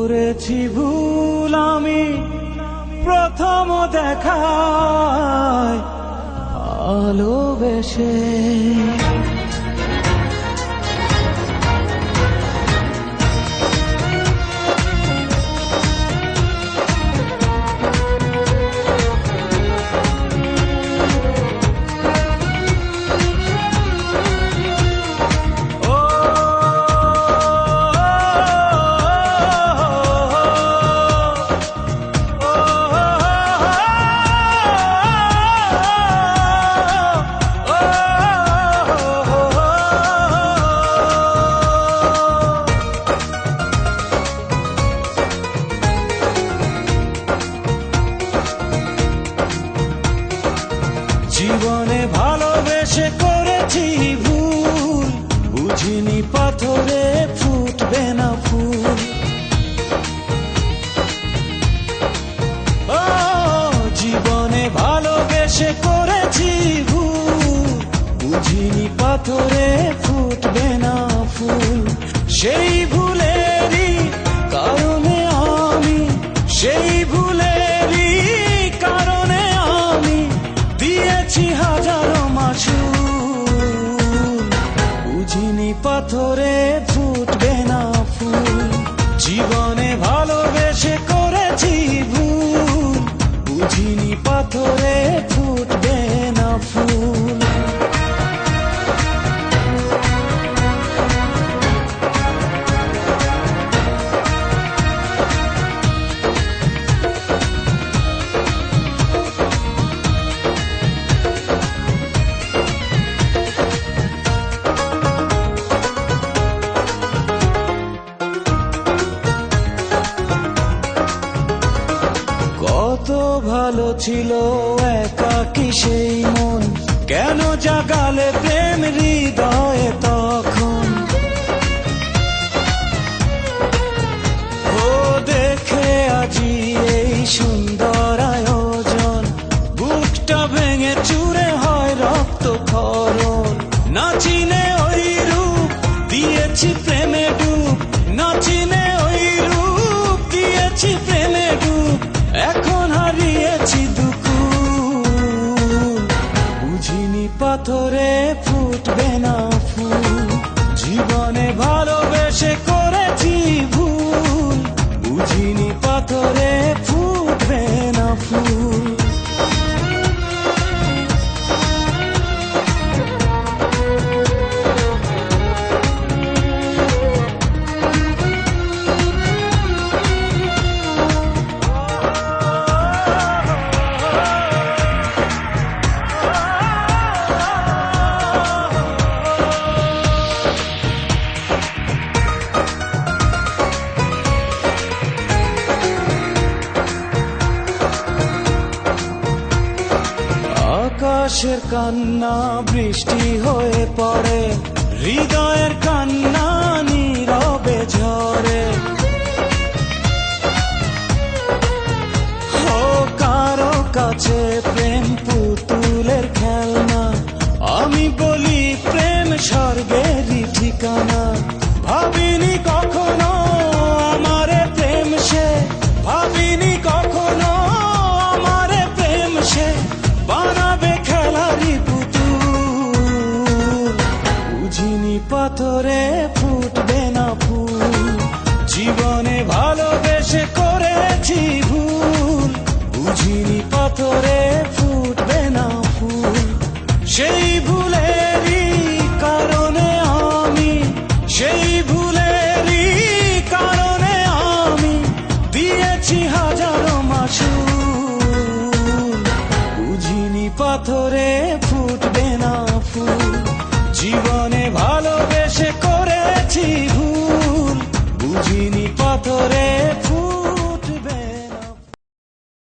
করেছি ভুল আমি প্রথম দেখায় ভালোবেসে। জীবনে ভালোবেসে করেছি ভুল, বুঝিনি পাথরে ফুটবে না ফুল। ও জীবনে ভালোবেসে করেছি ভুল, বুঝিনি পাথরে ফুটবে না ফুল। সেই ভুলেরই কারণে আমি, সেই ভুলেরই কারণে আমি দিয়েছি হাজারো মাসুল। বুঝিনি পাথরে ফুটবে না ফুল, জীবনে ভালোবেসে করেছি ভুল, বুঝিনি পাথরে ফুটবে না ফুল। কত ভালো ছিল একাকী সেই মন, কেন জাগালে প্রেম হৃদয়ে তখন। ও দেখে আজি এই সুন্দর আয়োজন, বুকটা ভেঙে চুরে হয় রক্তক্ষরণ। না চিনে ওই রূপ দিয়েছি প্রেমে ডুব, না চিনে ওই রূপ দিয়েছি প্রেমে ডুব। এখন হারিয়েছি দুকুল, বুঝিনি পাথরে ফুটবে না ফুল। জীবনে ভালোবেসে করেছি ভুল, বুঝিনি পাথরে ফুটবে না ফুল। আকাশের কান্না বৃষ্টি হয়ে পড়ে, হৃদয়ের কান্না নীরবে ঝরে। ও কারো কাছে প্রেম পুতুলের খেলনা, আমি বলি প্রেম স্বর্গেরই ঠিকানা। ভাবিনি কখনো আমারে প্রেম সে, ভাবিনি কখনো আমারে প্রেম সে বানাবে খেলারি পুতুল। বুঝিনি পাথরে ফুটবে না ফুল, জীবনে ভালোবেসে করেছি ভুল, বুঝিনি পাথরে ফুটবে না ফুল। সেই ভুলেরই কারণে আমি, সেই ভুলেরই কারণে আমি দিয়েছি হাজারো মাসুল। বুঝিনি পাথরে ফুটবে না ফুল, জীবনে ভালোবেসে করেছি ভুল, বুঝিনি পাথরে ফুল।